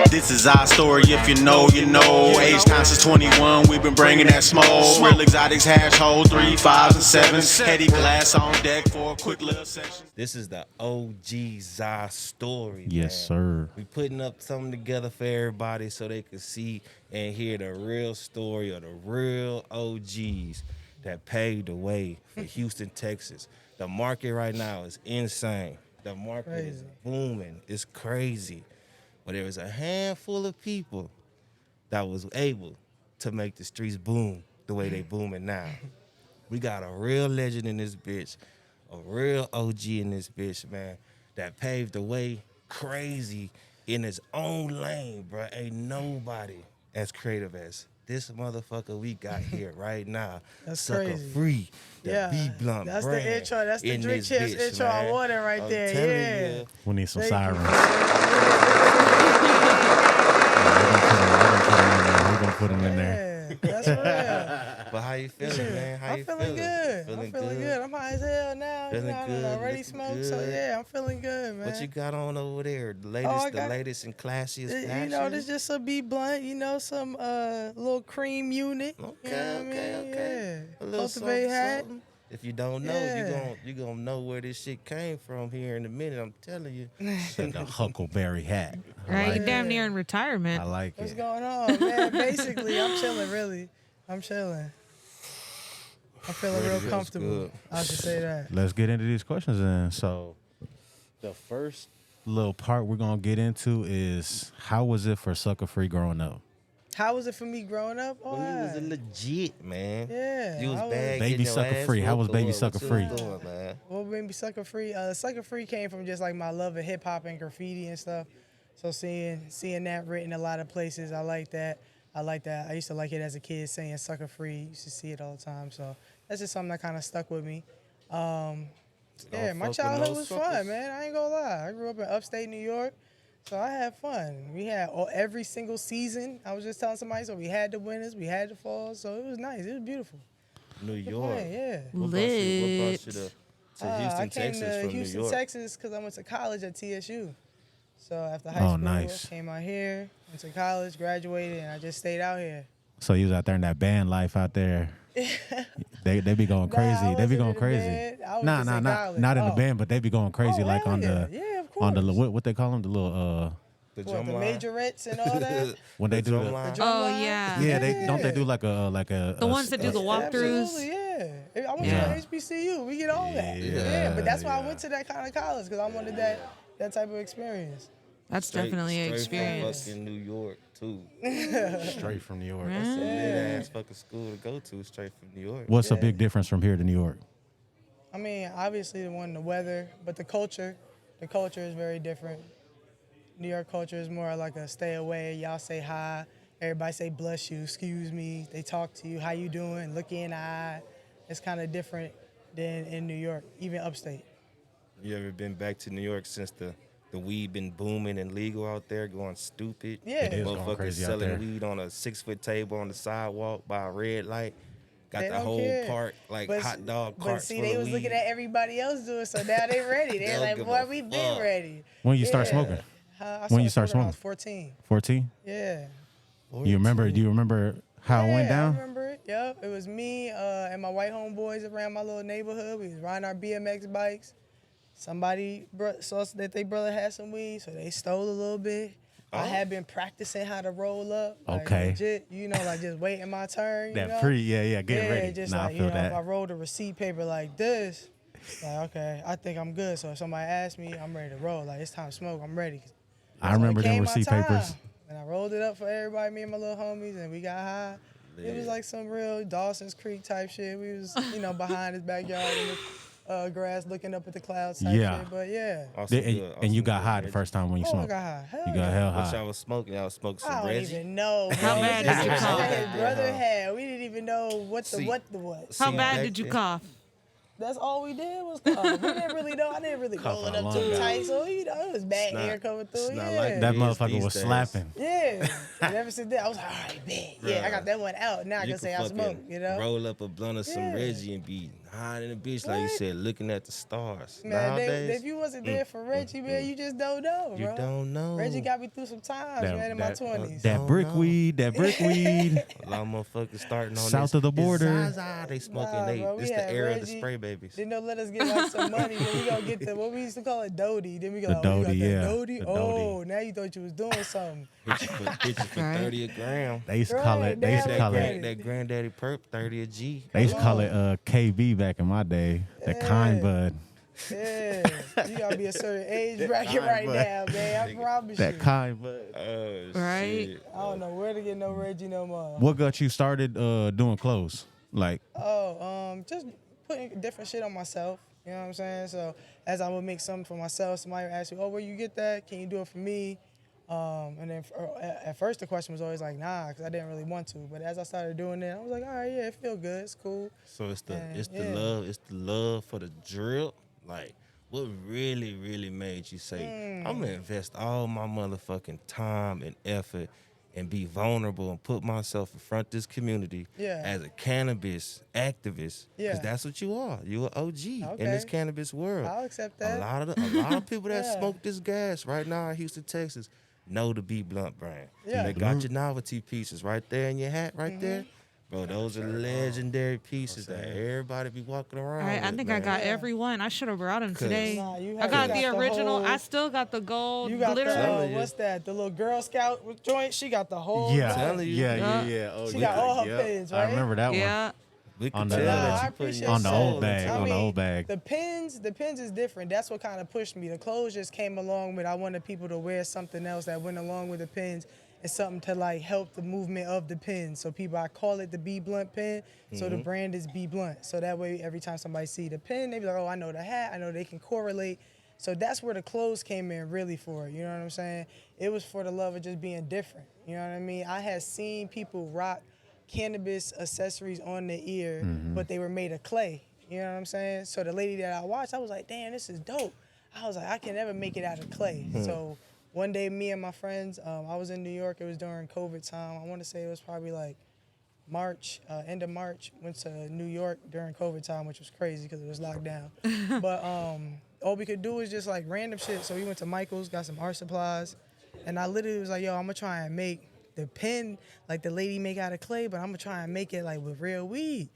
This is our story, if you know, you know. Age conscious 21, we've been bringing that smoke. Real exotics, hash hole, 3, 5s, and 7s. Heady glass on deck for a quick little session. This is the OG ZAA story. Yes, man. sir. We putting up something together for everybody so they can see and hear the real story of the real OGs that paved the way for Houston, Texas. The market right now is insane. The market is booming. It's crazy. But there was a handful of people that was able to make the streets boom the way they booming now. We got a real legend in this bitch, a real OG in this bitch, man, that paved the way crazy in his own lane, bro. Ain't nobody as creative as this motherfucker we got here right now. That's Sucker crazy. Free, the B-Blunt That's brand the intro. That's the in Drink this Champs bitch, intro man. I wanted right I'm there. telling Yeah. you. We need some Thank you. sirens. We're gonna put them in there. Yeah, that's real. But how you feeling, man? How I'm you feeling good. I'm feeling good. I'm high as hell now. Feeling I good, already looking smoked, so good. yeah, I'm feeling good, man. What you got on over there? The I latest and classiest fashion? You know, this just a B blunt. You know, some little cream unit. Okay, You know what I mean? okay. Yeah. A little Cultivate something, hat. something. If you don't know, Yeah. you gonna know where this shit came from here in a minute. I'm telling you. The Huckleberry hat. I Right, like you damn it. near in retirement. I like What's it. going on, man? Basically, I'm chilling. Really, I'm chilling. I'm feeling real Feels comfortable. good. I should say that. Let's get into these questions then. So, the first little part we're gonna get into is how was it for Sucker Free growing up? How was it for me growing up? Well, you was a legit, man. Yeah, You was I was- bad. Baby getting your Sucker ass Free. How whooped was Baby or Sucker what you Free? was doing, man? What made me Sucker Free? Sucker Free came from just like my love of hip hop and graffiti and stuff. So seeing that written a lot of places, I like that. I used to like it as a kid, saying Sucker Free. Used to see it all the time. So that's just something that kind of stuck with me. Yeah, Don't my fuck with childhood no was suckers. fun, man. I ain't gonna lie. I grew up in upstate New York, so I had fun. We had every single season. I was just telling somebody, so we had the winners, we had the falls, so it was nice. It was beautiful. New Good York. point, yeah. What brought you Lit. to Houston, I came Texas to from Houston, New York? Texas because I went to college at TSU. So after high Oh, school, nice. I came out here, went to college, graduated, and I just stayed out here. So you was out there in that band life out there. They be going Nah, I crazy. They be wasn't in going the crazy. band. I was Nah, just nah, in not college. not in the Oh. band, but they be going crazy Oh, like hell on yeah. the Yeah, of on the course. what they call them, the little The What, drum the line? majorettes and all that? when they The do drum the line? drum Oh, line? yeah. yeah, they don't they do like a The ones that do the walkthroughs. Absolutely, yeah. I went Yeah. to HBCU. We get all that. Yeah, But that's why I yeah. went to that kind of college, because I wanted that type of experience. That's definitely an Straight experience. from fucking New York, too. straight from New York. Yeah. It's a lit-ass fucking school to go to straight from New York. What's a big difference from here to New York? I mean, obviously the weather, but the culture is very different. New York culture is more like a stay away. Y'all say hi. Everybody say bless you, excuse me. They talk to you, how you doing, look you in the eye. It's kind of different than in New York, even upstate. You ever been back to New York since the weed been booming and legal out there, going stupid? Yeah. It is going Motherfuckers crazy out selling there. weed on a 6-foot table on the sidewalk by a red light. Got They the don't whole care. park like But- hot dog But carts see, full they of was looking weed. at everybody else doing, so now they ready. They They're don't like, give boy, a we been fuck. ready. When you start Yeah. smoking? I When you started start smoking when I was smoking? 14. 14? Yeah. Do you remember how it went Yeah, I down? remember it. Yep. It was me and my white homeboys around my little neighborhood. We was riding our BMX bikes. Somebody saw that they brother had some weed, so they stole a little bit. I had been practicing how to roll up. Like, Okay. Legit, like just waiting my turn. That you know? pre, yeah, getting Yeah, ready. just Nah, like, I feel if I that. rolled a receipt paper like this, like, okay, I think I'm good. So if somebody asks me, I'm ready to roll. Like, it's time to smoke, I'm ready. I remember it them came my receipt time. papers. And I rolled it up for everybody, me and my little homies, and we got high. It was like some real Dawson's Creek type shit. We was, behind his backyard in the grass looking up at the clouds type Yeah. shit. But yeah. Awesome And, good, and you awesome got good, high the Reggie. first time when you Oh, I smoked. got high. Hell You got yeah. hell What high. y'all was smoking? Y'all smoked I some don't Reggie? even know. How man. bad Just did you what cough? his brother had. We didn't even know what the See. what the what. How See, bad back did you then- cough? That's all we did was cough. We didn't really know. I didn't really roll it up too tight, so it was bad not- air coming through. it's not Yeah. like That It is motherfucker these was days. slapping. Yeah. And ever since then, I was like, all right, bet. Yeah, I got that one out. Now I You can say I fucking smoke, roll up a blunt of some Yeah. Reggie and be high in the beach, like you said, looking at the stars. Man, Nowadays, if you wasn't there for Reggie, man, you just don't know, bro. you don't know. Reggie got me through some times, man, in my 20s. That brickweed, that brickweed. A lot of motherfuckers starting on South this, of the this border. ZAA, they smoking. Bro, we This the had era of the Reggie. spray babies. Then they'll let us get like some money. Then we gonna get what we used to call it, Dodie. Then we go, The oh, you got Dodie, that yeah. Dodie? The Oh, Dodie. now you thought you was doing something. Hit you for Right. 30 a gram. They used to call Right, it. They used to damn, call that it. That granddaddy perp, 30 a G. They used to call it KB back in my day. The kind bud. Yeah, you gotta be a certain age bracket right now, man. I promise That you. kind bud. Right. Shit. I don't know where to get no Reggie no more. What got you started doing clothes? Like, Just putting different shit on myself. You know what I'm saying? So as I would make something for myself, somebody would ask you, "Oh, where you get that? Can you do it for me?" And then at first the question was always like, "Nah," because I didn't really want to. But as I started doing it, I was like, "All right, yeah, it feel good. It's cool." So it's the Yeah. love for the drip. Like, what really made you say, I'm gonna invest all my motherfucking time and effort and be vulnerable and put myself in front of this community Yeah. as a cannabis activist? Yeah. Because that's what you are. You're an OG in Okay. this cannabis world. I'll accept A that. lot of people that Yeah. smoke this gas right now in Houston, Texas, know the B Blunt brand. Yeah. They got your novelty pieces right there in your hat right there. Bro, those are legendary pieces that everybody be walking around All right, I with, think man. I got every one. I should have brought them today. Nah, you I have- got you the got the original. whole- I still got the gold You got glitter. the what's that? The little Girl Scout joint. She got the whole. yeah, telling you. yeah. Oh, She yeah. got all her Yep. pins, I right? remember that one. Yeah. We can On the- tell Nah, that I you putting appreciate your On the that. old soul bag, into I on the mean, old bag. The pins is different. That's what kind of pushed me. The clothes just came along with. I wanted people to wear something else that went along with the pins. It's something to like help the movement of the pins. So people, I call it the B Blunt pin. So the brand is B Blunt. So that way, every time somebody see the pin, they be like, oh, I know the hat. I know they can correlate. So that's where the clothes came in really for. You know what I'm saying? It was for the love of just being different. You know what I mean? I had seen people rock cannabis accessories on their ear, but they were made of clay. You know what I'm saying? So the lady that I watched, I was like, damn, this is dope. I was like, I can never make it out of clay. So one day, me and my friends, I was in New York. It was during COVID time. I want to say it was probably like March, end of March. Went to New York during COVID time, which was crazy because it was locked down. But all we could do was just like random shit. So we went to Michael's, got some art supplies, and I literally was like, yo, I'm gonna try and make the pen like the lady make out of clay, but I'm gonna try and make it like with real weed.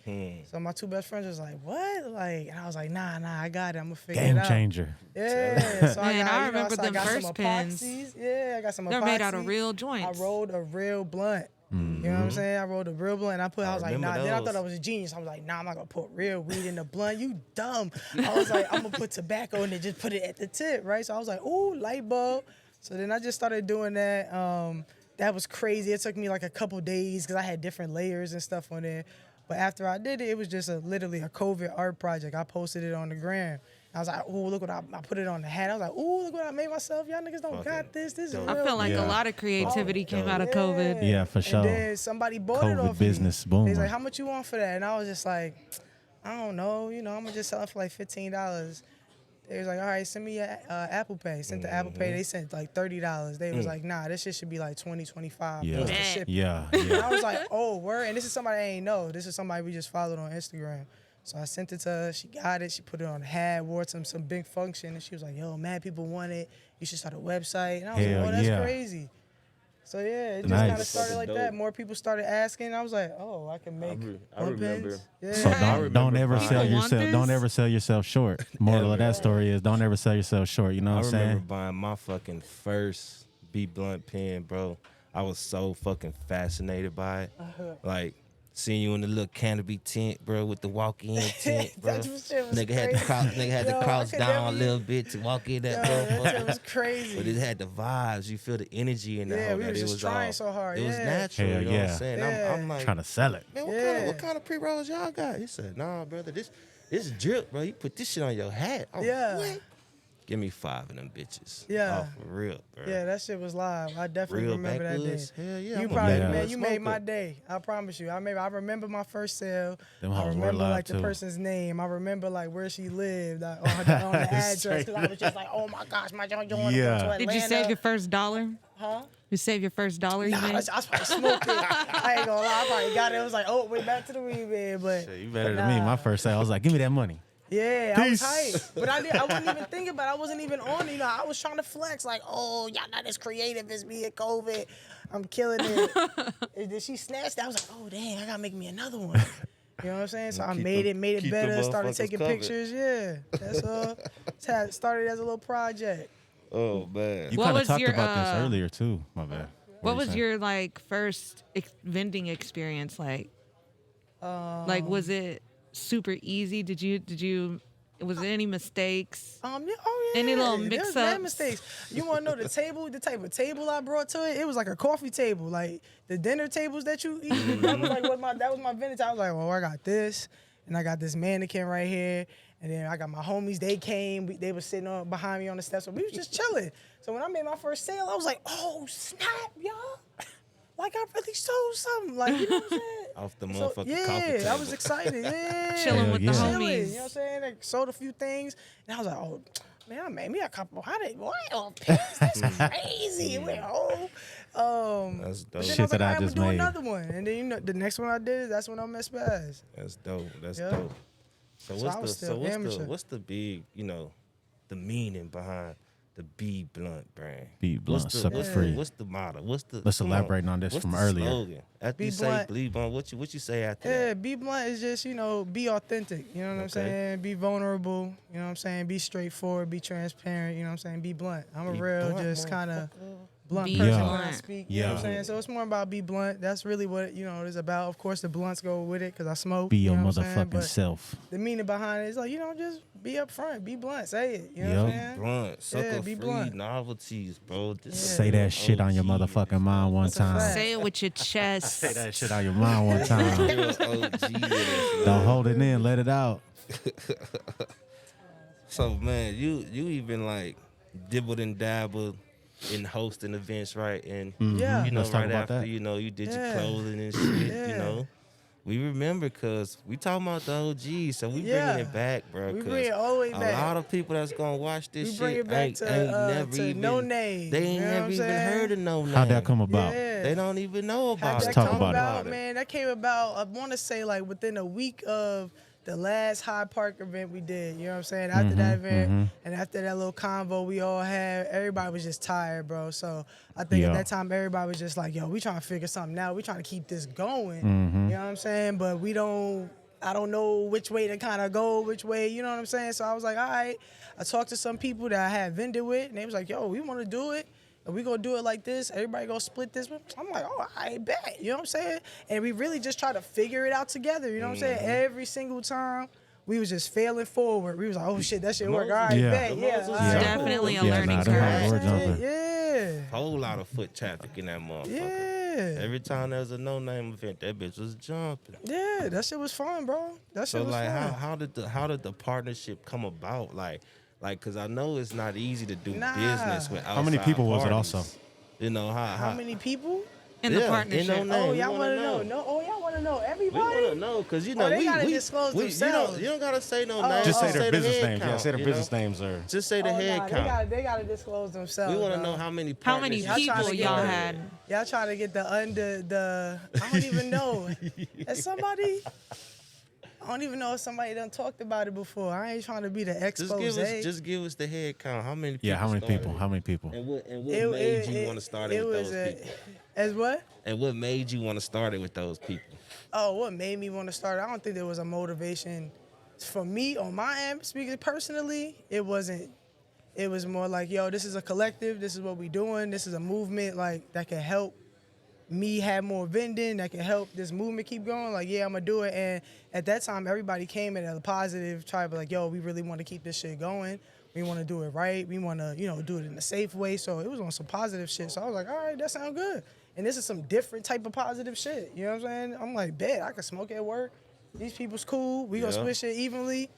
So my two best friends was like, what? Like, and I was like, nah, I got it. I'm gonna figure Game it out. changer. Yeah, so Man, I I remember so them got first some pins. epoxies. Yeah, I got some They're epoxy. made out of real I joints. rolled a real blunt. You know what I'm saying? I rolled a real blunt. And I was like, remember nah. Then I those. thought I was a genius. I was like, nah, I'm not gonna put real weed in the blunt. You dumb. I was like, I'm gonna put tobacco in it, just put it at the tip, right? So I was like, ooh, light bulb. So then I just started doing that. That was crazy. It took me like a couple days because I had different layers and stuff on there. But after I did it, it was just literally a COVID art project. I posted it on the gram. I was like, ooh, look what I put it on the hat. I was like, ooh, look what I made myself. Y'all niggas don't got this. This is real. I feel like Yeah. a lot of creativity came out of COVID. Yeah, for sure. And then somebody bought it COVID off business me. booming. He's like, how much you want for that? And I was just like, I don't know. You know, I'm going to just sell it for like $15. They was like, all right, send me your Apple Pay. Sent the Apple Pay. They sent like $30. They was like, nah, this shit should be like $20, $25 Yeah. plus the shipping. Yeah, And yeah. I was like, oh, word. And this is somebody I ain't know. This is somebody we just followed on Instagram. So I sent it to her. She got it. She put it on the hat, wore it to some big function. And she was like, yo, mad people want it. You should start a website. And I was Hell like, oh, that's yeah. crazy. So yeah, it just Nice. kind of started like Dope. that. More people started asking. I was like, oh, I can make I blunt remember. pens. Yeah. So don't ever buying- sell People want yourself. Don't this? ever sell yourself short. Moral of that story is don't ever sell yourself short. You know I what I'm remember saying? buying my fucking first B Blunt pen, bro. I was so fucking fascinated by it. Like, seeing you in the little canopy tent, bro, with the walk-in tent, bro. That shit was Nigga had to crazy. crouch, nigga had Yo, to I crouch could down a never- little bit to walk in that Yo, that shit motherfucker. was crazy. But it had the vibes. You feel the energy in the Yeah, whole we that was it just was trying all, so hard, It was yeah. natural. Hell you know what yeah. I'm saying? Yeah. I'm like, Trying to sell it. man, Yeah. what kind of pre-rolls y'all got? He said, nah, brother, this is drip, bro. You put this shit on your hat. I'm like, Yeah. what? Give me 5 of them bitches. Yeah. Oh, for real, bro. Yeah, that shit was live. I definitely Real remember that day. backwoods? Hell yeah, You I'm a probably, backwoods man, you made my smoker. day. I promise you. I remember my first sale. Them I hoes were remember live, like the too. person's name. I remember like where she lived on the address. Because I was just like, oh my gosh, my joint going Yeah. to Atlanta. Did you save your first dollar? Huh? You save your first dollar you Nah, I made? was probably smoking. I ain't gonna lie. I probably got it. It was like, oh, we're back to the weed man. But Shit, you better than me. My first sale, I was like, give me that money. yeah, Peace. I was hyped. But I wasn't even thinking about it. I wasn't even on it. You know, I was trying to flex like, oh, y'all not as creative as me at COVID. I'm killing it. And then she snatched it. I was like, oh, dang, I got to make me another one. You know what I'm saying? So I made it keep better, them started motherfuckers taking covered. pictures. Yeah, that's all. It started as a little project. Oh, man. You What kind of was talked your, about this earlier, too. My bad. What were you was saying? your like first vending experience like? Like, was it super easy? Did you? Was there any mistakes? Yeah, oh yeah. Any little There was mix-ups? mad mistakes. You want to know the type of table I brought to it? It was like a coffee table, like the dinner tables that you eat. That was like that was my vintage. I was like, well, I got this, and I got this mannequin right here, and then I got my homies. They came. They were sitting behind me on the steps, so we was just chilling. So when I made my first sale, I was like, oh snap, y'all! Like I really sold something. Like you know what I'm saying? Off the So, motherfucking coffee yeah, table. I was excited. Yeah, Chilling Hell with yeah. the chilling, homies. you know what I'm saying? Like, sold a few things, and I was like, oh, man, I made me a couple hundred. What? Oh, pins? That's crazy. It went home. That's But dope. then Shit I was like, that I I'm gonna just do made. another one. And then, you know, the next one I did, that's when I met Spaz. That's dope. That's Yeah. dope. So So I was still amateur. what's the big, the meaning behind the B Blunt brand? Be blunt, What's the, sucker what's free. the, what's the motto? Let's elaborate on this from earlier. Slogan? After Be you say blunt. bleed blunt, what you say after Yeah, that? be blunt is just, be authentic. You know what I'm Okay. saying? Be vulnerable. You know what I'm saying? Be straightforward. Be transparent. You know what I'm saying? Be blunt. I'm a Be real, blunt, just kind of blunt Be person blunt. when I speak. You know what I'm Yeah. saying? So it's more about be blunt. That's really what, it is about. Of course, the blunts go with it because I smoke. Be your you know what I'm saying? motherfucking But self. the meaning behind it is like, just be upfront. Be blunt. Say it. You know what I'm Yup. saying? Blunt, sucker be free blunt. novelties, bro. This is Say that real shit on your OG. motherfucking mind one That's a time. fact. Say it with your chest. Say that shit on your mind one time. Real OG with this, Don't hold it in, let it out. So man, you even like dibbled and dabbled in hosting events, right? And Yeah. you know, Let's talk right about after that. you did your Yeah. clothing and shit. Yeah. We remember because we talking about the OGs, so we Yeah. bringing it back, bro. We 'cause bring it all the way a back. lot of people that's gonna watch this We shit bring it back ain't to never to even No Name. They ain't You know what never I'm even saying? heard of No Name. How'd that come about? Yeah. They don't even know How'd about that it. talk come about it. about, man? That came about, I want to say, like, within a week of the last Hyde Park event we did. You know what I'm saying? After that event and after that little convo we all had, everybody was just tired, bro. So I think Yeah. at that time, everybody was just like, yo, we trying to figure something out. We trying to keep this going. You know what I'm saying? But I don't know which way to kind of go, which way, you know what I'm saying? So I was like, all right. I talked to some people that I had vended with, and they was like, yo, we want to do it. And we gonna do it like this. Everybody gonna split this. I'm like, oh, I bet. You know what I'm saying? And we really just try to figure it out together. You know what I'm saying? Every single time, we was just failing forward. We was like, oh shit, that shit work. All right, Yeah. bet. The Yeah. Moses all was right, jumping. Definitely a Yeah, learning nah, them curve. hoes were jumping. Yeah. Whole lot of foot traffic in that motherfucker. Yeah. Every time there was a No Name event, that bitch was jumping. Yeah. That shit was fun, bro. That shit So was like, fun. how did the partnership come about? Like, cause I know it's not easy to do Nah. business with outside How many people was it parties. also? You know How many people? In the Yeah, partnership. in No Name. Oh, we y'all wanna want to know? No. Oh, y'all want to know We everybody? want to know because you know they we gotta disclose you themselves. don't gotta say no names. Just say Just their the business head names. Yeah, count, say their you business know? names or. Just say the Oh, head nah, count. they gotta disclose themselves. We want to bro. know how many How many partnerships people to get y'all it. had? Y'all trying to get I don't even know. As somebody, I don't even know if somebody done talked about it before. I ain't trying to be the expose. Just give us the head count. How many people? Yeah, how many started? people? How many people? And what made you want to start it with was those people? As what? And what made you want to start it with those people? Oh, what made me want to start? I don't think there was a motivation for me on my end. Speaking personally, it wasn't. It was more like, yo, this is a collective. This is what we doing. This is a movement like that can help me have more vending, that can help this movement keep going. Like, yeah, I'm gonna do it. And at that time, everybody came at a positive, try to be like, yo, we really want to keep this shit going. We want to do it right. We want to, do it in a safe way. So it was on some positive shit. So I was like, all right, that sounds good. And this is some different type of positive shit. You know what I'm saying? I'm like, bet I can smoke at work. These people's cool. We gonna Yeah. switch it evenly.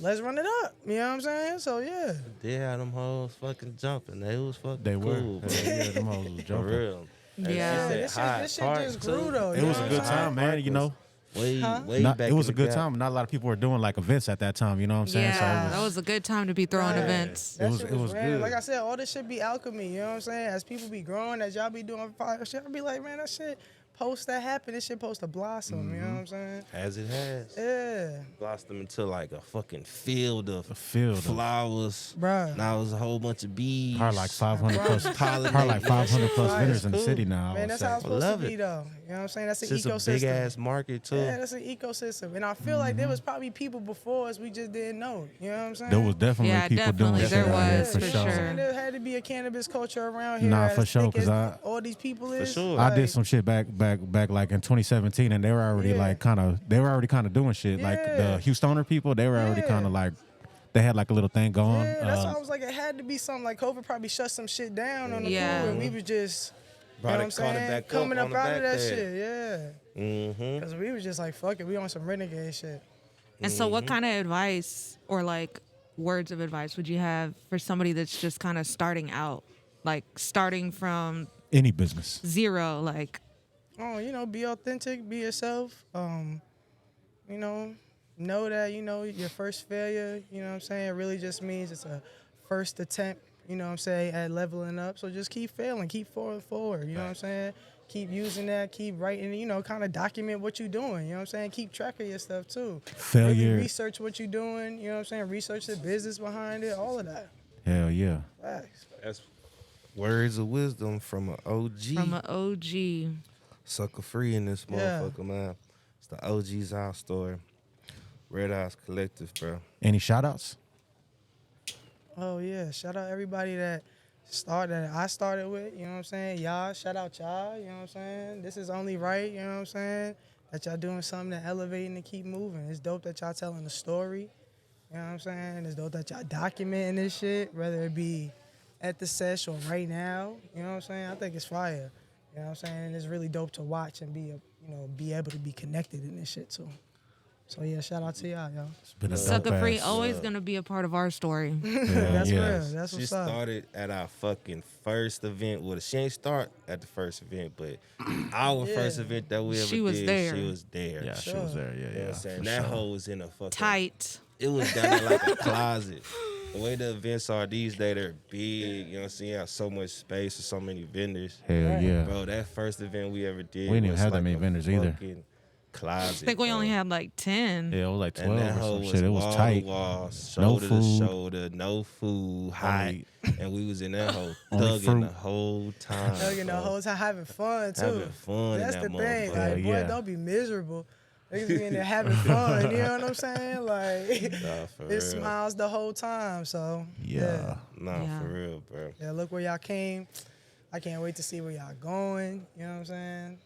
let's run it up. You know what I'm saying? So yeah. They had them hoes fucking jumping. They was fucking They were. cool. Yeah, them hoes was For jumping. real. And she Yeah. said This Hyde shit Park, just too. grew though. It you was know a what good I'm saying? time, man. You know, Way Huh? back it was in a the good gap. time. Not a lot of people were doing like events at that time. You know what I'm saying? Yeah, So it that was a good time to be throwing Right. events. That It was- shit it was random. good. Like I said, all this shit be alchemy. You know what I'm saying? As people be growing, as y'all be doing fire shit, I be like, man, that shit post that happen. This shit supposed to blossom. You know what I'm saying? As it has. Yeah, Blossomed into like a fucking field of field of- flowers. Bruh. Now it was a whole bunch of bees. probably like 500 plus, Pollinating. probably like 500 plus Right. vendors in the Cool. city now. I man, would that's say. how it's supposed love to be it. though. You know what I'm saying? That's an It's just a ecosystem. big ass market too. Yeah, that's an ecosystem. And I feel like there was probably people before us we just didn't know. You know what I'm saying? There was definitely Yeah, people definitely doing there shit out here was, for for sure. sure. There had to be a cannabis culture around here. Nah, as for sure, thick 'cause as all these people is. sure. I did like, some shit back like in 2017, and they were already Yeah. like they were already kind of doing shit. Like Yeah. the Houstoner people, they were already Yeah. kind of like they had like a little thing going. Yeah, that's why I was like, it had to be something like COVID probably shut some shit down on the Yeah. crew, and we was just, Brought you know it- what I'm caught it saying, back up coming on up the out of back that there. shit, yeah. Mm-hmm. Because we was just like, fuck it, we on some renegade shit. And so, what kind of advice or like words of advice would you have for somebody that's just kind of starting out, like starting from Any business. zero? Like, Oh, you know, be authentic, be yourself. You know that, you know, your first failure, you know what I'm saying, it really just means it's a first attempt, you know what I'm saying, at leveling up. So just keep failing, keep forward, you know what I'm saying? Keep using that, keep writing, you know, kind of document what you're doing, you know what I'm saying? Keep track of your stuff too. Failure. Really research what you're doing, you know what I'm saying? Research the business behind it, all of that. Hell yeah. Facts. That's words of wisdom from an OG. from an OG. Sucker free in this Yeah. motherfucker, man. It's the OG's Out story. Red Eyes Collective, bro. Any shout outs? Oh yeah, shout out everybody that I started with, you know what I'm saying? Y'all, shout out y'all, you know what I'm saying? This is only right, you know what I'm saying? That y'all doing something to elevate and to keep moving. It's dope that y'all telling the story, you know what I'm saying? It's dope that y'all documenting this shit, whether it be at the sesh or right now, you know what I'm saying? I think it's fire, you know what I'm saying? And it's really dope to watch and be able to be connected in this shit too. So yeah, shout out to y'all. It's been a dope Sucker free, ass- always gonna be a part of our story. Yeah, That's yeah. real. That's She what's up. started at our fucking first event. Well, she ain't start at the first event, but our Yeah. first event that we ever She was did, there. she was there. Yeah, she Sure. was there. Yeah, You know yeah. what I'm saying? for That sure. hoe was in a fucking Tight. It was down in like a closet. The way the events are these days, they're big. You know what I'm saying? You have so much space and so many vendors. Hell yeah. Bro, that first event we ever did, We didn't even was have that like many a vendors either. fucking Closet. I think we bro. only had like 10. Yeah, it was like And 12 that or hoe some shit. It was wall tight. to wall, No shoulder to food. shoulder, no food, hot, Only- and we was in that hoe Only thugging fruit. the whole time. Thugging the bro. whole time, having fun too. Having fun in That's that the thing. motherfucker. Like, boy, Yeah. don't be miserable. Niggas be in there having fun. You know what I'm saying? Like, Nah, for it real. smiles the whole time. So Yeah. Nah, Yeah. for real, bro. yeah. Look where y'all came. I can't wait to see where y'all going. You know what I'm saying?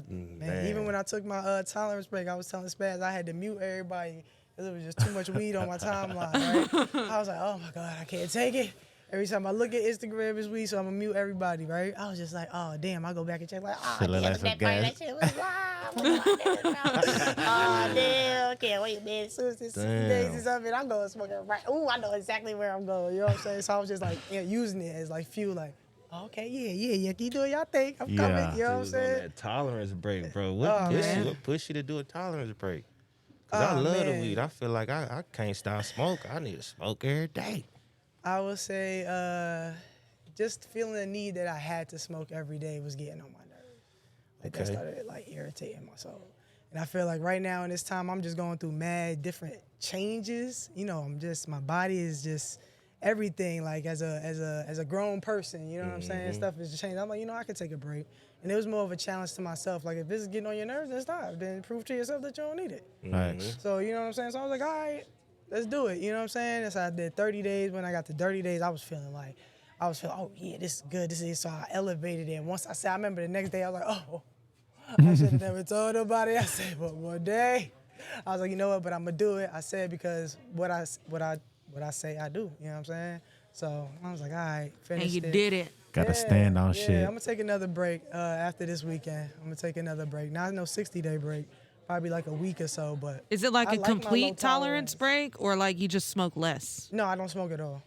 Man, man. even when I took my tolerance break, I was telling Spaz I had to mute everybody because it was just too much weed on my timeline. Right? I was like, oh my god, I can't take it. Every time I look at Instagram, it's weed, so I'm gonna mute everybody, right? I was just like, oh damn, I go back and check, like, oh Shit look damn, like some that part of gas. that shit was wild. Oh damn, I can't wait, man. As soon as this 60 days is up, and I'm going smoking right. Ooh, I know exactly where I'm going. You know what I'm saying? So I was just like, using it as like fuel, like, okay, yeah, keep doing y'all thing. I'm Yeah. coming. You know what She I'm was on saying? that tolerance break, bro. Oh, What man. push you to do a tolerance break? Cause I Oh, love the man. weed. I feel like I can't stop smoking. I need to smoke every day. I would say just feeling the need that I had to smoke every day was getting on my nerves. Like that Okay. started like irritating my soul. And I feel like right now in this time, I'm just going through mad different changes. You know, my body is just everything. Like as a grown person, you know what I'm saying? Stuff is changing. I'm like, I could take a break. And it was more of a challenge to myself. Like if this is getting on your nerves, then stop. Then prove to yourself that you don't need it. Thanks. So, you know what I'm saying? So I was like, all right, let's do it. You know what I'm saying? So I did 30 days. When I got to 30 days, I was feeling, oh, yeah, this is good. This is, so I elevated it. And once I remember the next day, I was like, oh, I should have never told nobody. I said, but one day, I was like, you know what, but I'm going to do it. I said, because what I say, I do. You know what I'm saying? So I was like, all right, And finished you it. did it. Gotta stand on Yeah, shit. I'm gonna take another break after this weekend. I'm gonna take another break. Not no 60-day break, probably like a week or so. But Is it like I a like my low complete tolerance break, or like you just smoke less? No, I don't smoke at all.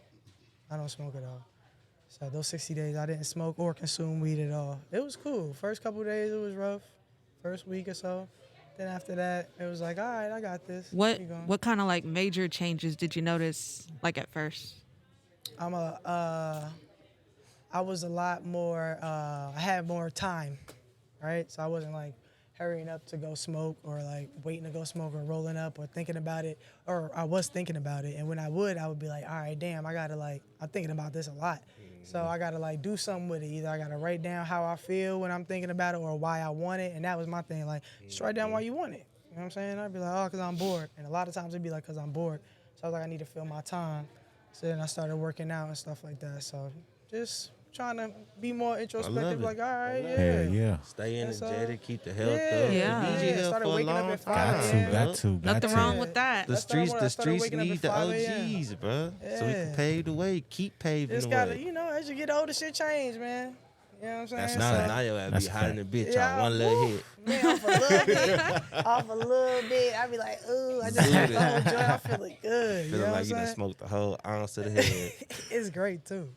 I don't smoke at all. So those 60 days, I didn't smoke or consume weed at all. It was cool. First couple of days, it was rough. First week or so. Then after that, it was like, all right, I got this. Keep going. What kind of like major changes did you notice like at first? I was a lot more, I had more time, right? So I wasn't like hurrying up to go smoke or like waiting to go smoke or rolling up or thinking about it, or I was thinking about it. And when I would be like, all right, damn, I gotta like, I'm thinking about this a lot. So I gotta like do something with it. Either I gotta write down how I feel when I'm thinking about it or why I want it. And that was my thing, like, just write down why you want it. You know what I'm saying? I'd be like, oh, cause I'm bored. And a lot of times it'd be like, cause I'm bored. So I was like, I need to fill my time. So then I started working out and stuff like that. So just trying to be more introspective, it. like, all right, Hell yeah. Stay That's all. energetic, keep the health Yeah. up. Yeah. The DJ health Started for a waking up long at 5 time. a.m. Got Nothing to. wrong with that. The That's what I streets, wanted. the I started streets waking up need at the 5 a.m. OGs, bro. So we can Yeah. pave the way, keep paving Just the gotta, way. you know, as you get older, shit change, man. You know what I'm saying? That's So- not now your ass be That's hot in the bitch Yeah, on one little woof. hit. Man, off a little bit. Off a little bit. I be like, ooh, I just smoked the whole joint. I'm feeling good. You know Feeling what like I'm you done saying? smoked the whole ounce of the head. It's great, too.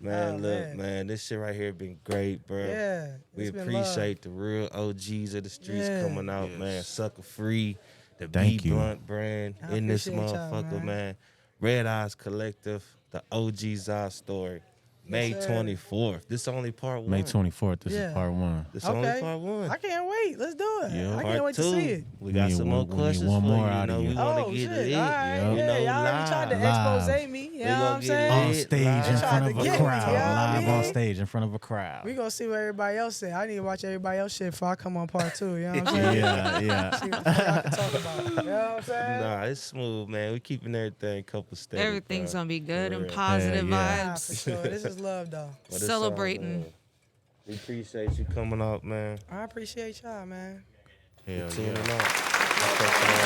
Man, Oh, look, man. man, this shit right here been great, bro. Yeah. We it's been appreciate the real OGs of the streets Yeah. coming out, man. Sucker Free, the Thank B you. Blunt brand I in this appreciate y'all, motherfucker, man. man. Red Eyes Collective, the OG ZAA story. May sir. 24th. This only part one. May 24th. This Yeah. is part 1. This love. only Okay. part one. I can't wait. Let's do it. Yeah. I Part can't wait two. to see it. We got We some need more one- we need questions one for more you. out You of know, you. we want Oh, to get shit. lit. All right. Yep. You Yeah, know, y'all already tried to Live. expose me. You We know gonna what I'm get saying? On lit. stage live. in They front tried of to a get me, crowd. you know what I Live on mean? stage in front of a crowd. We gonna see what everybody else say. I need to watch everybody else shit before I come on part 2. You know what I'm saying? Yeah. See what the fuck I can talk about. You know what I'm saying? Nah, it's smooth, man. We keeping everything a couple steps. Everything's gonna be good and real. positive Yeah. Nah, for vibes. sure. This is love, though. Celebrating. We appreciate you coming out, man. I appreciate y'all, man. Hell Tuning yeah. out.